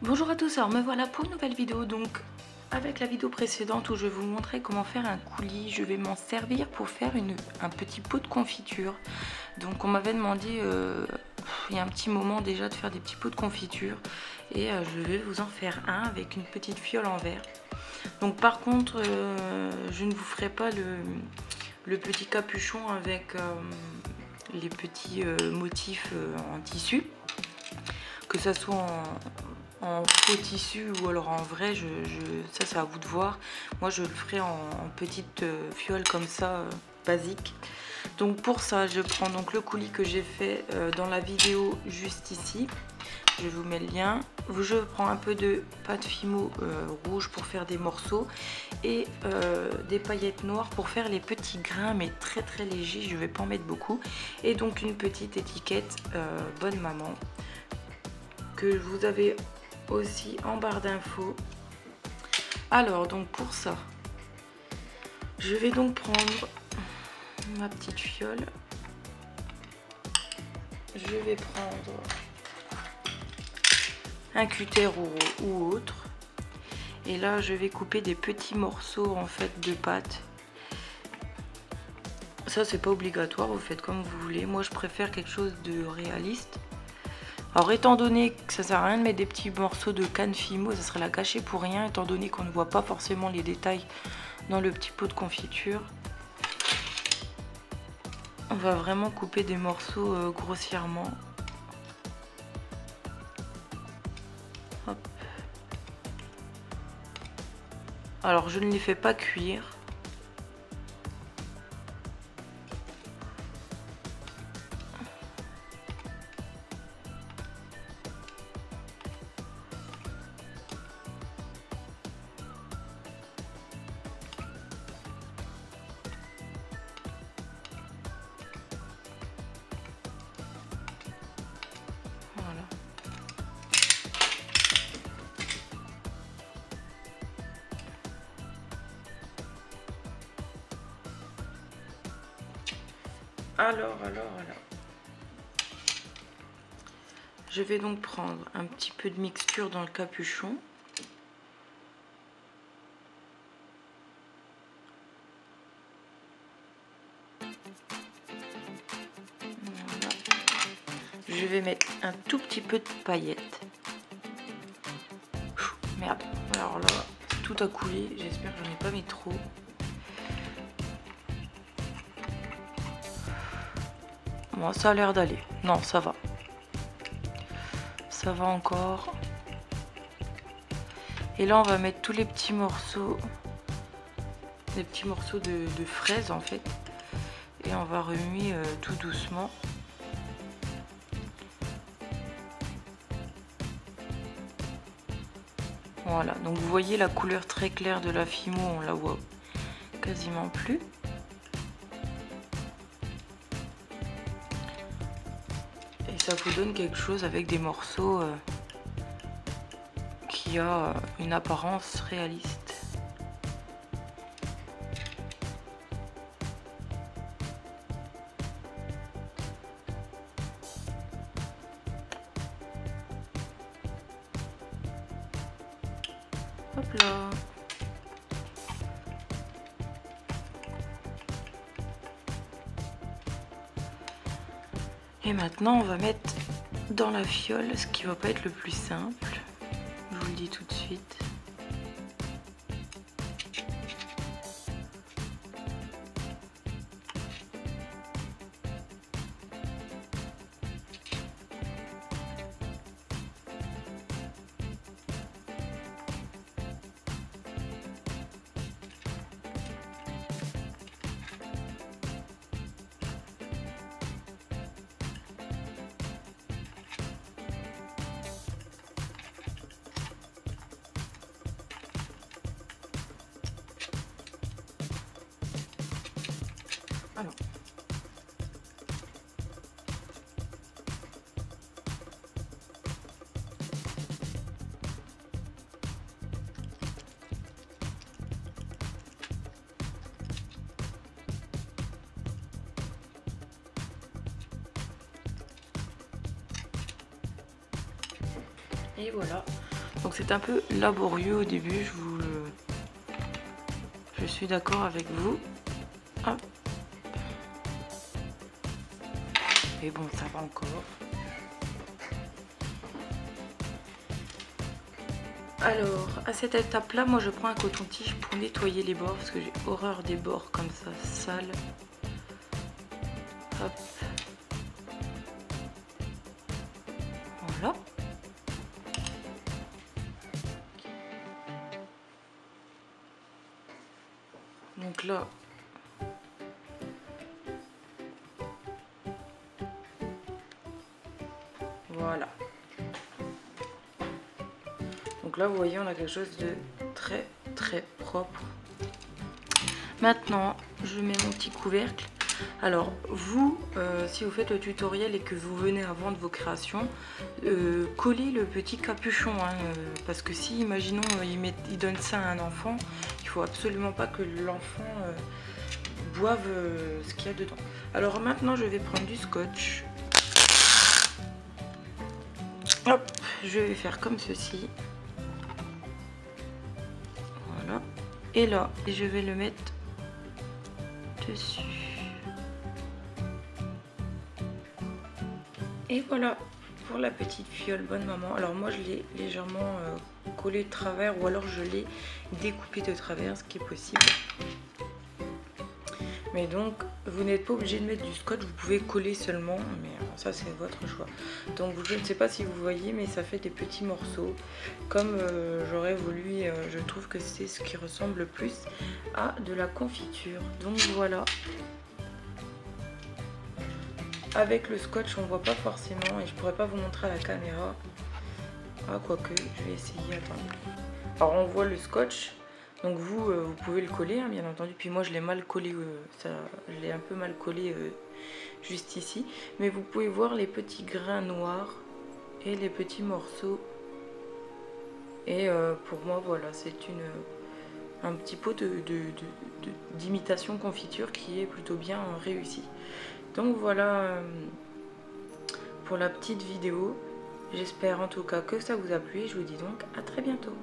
Bonjour à tous, alors me voilà pour une nouvelle vidéo. Donc avec la vidéo précédente où je vous montrais comment faire un coulis, je vais m'en servir pour faire un petit pot de confiture. Donc on m'avait demandé il y a un petit moment déjà de faire des petits pots de confiture et je vais vous en faire un avec une petite fiole en verre. Donc par contre je ne vous ferai pas le petit capuchon avec les petits motifs en tissu, que ça soit en faux tissu ou alors en vrai, ça c'est à vous de voir. Moi je le ferai en petite fiole comme ça, basique. Donc pour ça je prends donc le coulis que j'ai fait dans la vidéo juste ici. Je vous mets le lien. Je prends un peu de pâte Fimo rouge pour faire des morceaux et des paillettes noires pour faire les petits grains, mais très très légers, je ne vais pas en mettre beaucoup. Et donc une petite étiquette Bonne Maman que vous avez aussi en barre d'infos. Alors donc pour ça je vais donc prendre ma petite fiole, je vais prendre un cutter ou autre et là je vais couper des petits morceaux en fait de pâte. Ça c'est pas obligatoire, vous faites comme vous voulez, moi je préfère quelque chose de réaliste. Alors étant donné que ça sert à rien de mettre des petits morceaux de canne Fimo, ça serait la gâcher pour rien étant donné qu'on ne voit pas forcément les détails dans le petit pot de confiture. On va vraiment couper des morceaux grossièrement. Hop. Alors je ne les fais pas cuire. Alors. Je vais donc prendre un petit peu de mixture dans le capuchon. Voilà. Je vais mettre un tout petit peu de paillettes. Merde, alors là, tout a coulé. J'espère que j'en ai pas mis trop. Bon, ça a l'air d'aller. Non, ça va. Ça va encore. Et là, on va mettre tous les petits morceaux. Des petits morceaux de fraises, en fait. Et on va remuer tout doucement. Voilà. Donc, vous voyez la couleur très claire de la Fimo. On la voit quasiment plus. Ça vous donne quelque chose avec des morceaux qui a une apparence réaliste. Hop là. Et maintenant on va mettre dans la fiole, ce qui va pas être le plus simple, je vous le dis tout de suite. Alors. Et voilà. Donc c'est un peu laborieux au début, je suis d'accord avec vous. Hop. Mais bon, ça va encore. Alors, à cette étape-là, moi je prends un coton-tige pour nettoyer les bords parce que j'ai horreur des bords comme ça, sales. Hop. Voilà. Donc là, voilà. Donc là, vous voyez, on a quelque chose de très très propre. Maintenant, je mets mon petit couvercle. Alors, vous, si vous faites le tutoriel et que vous venez à vendre vos créations, collez le petit capuchon. Hein, parce que si, imaginons, il donne ça à un enfant, il faut absolument pas que l'enfant boive ce qu'il y a dedans. Alors maintenant, je vais prendre du scotch. Hop, je vais faire comme ceci. Voilà. Et là, je vais le mettre dessus. Et voilà pour la petite fiole bonne maman. Alors moi je l'ai légèrement collé de travers ou alors je l'ai découpé de travers, ce qui est possible. Mais donc vous n'êtes pas obligé de mettre du scotch, vous pouvez coller seulement, mais ça c'est votre choix. Donc je ne sais pas si vous voyez, mais ça fait des petits morceaux comme j'aurais voulu. Je trouve que c'est ce qui ressemble le plus à de la confiture. Donc voilà. Avec le scotch on voit pas forcément et je pourrais pas vous montrer à la caméra. Ah quoique, je vais essayer, attendez. Alors on voit le scotch, donc vous pouvez le coller hein, bien entendu. Puis moi je l'ai mal collé, je l'ai un peu mal collé juste ici. Mais vous pouvez voir les petits grains noirs et les petits morceaux. Et pour moi voilà, c'est un petit pot d'imitation confiture qui est plutôt bien réussi. Donc voilà pour la petite vidéo. J'espère en tout cas que ça vous a plu et je vous dis donc à très bientôt.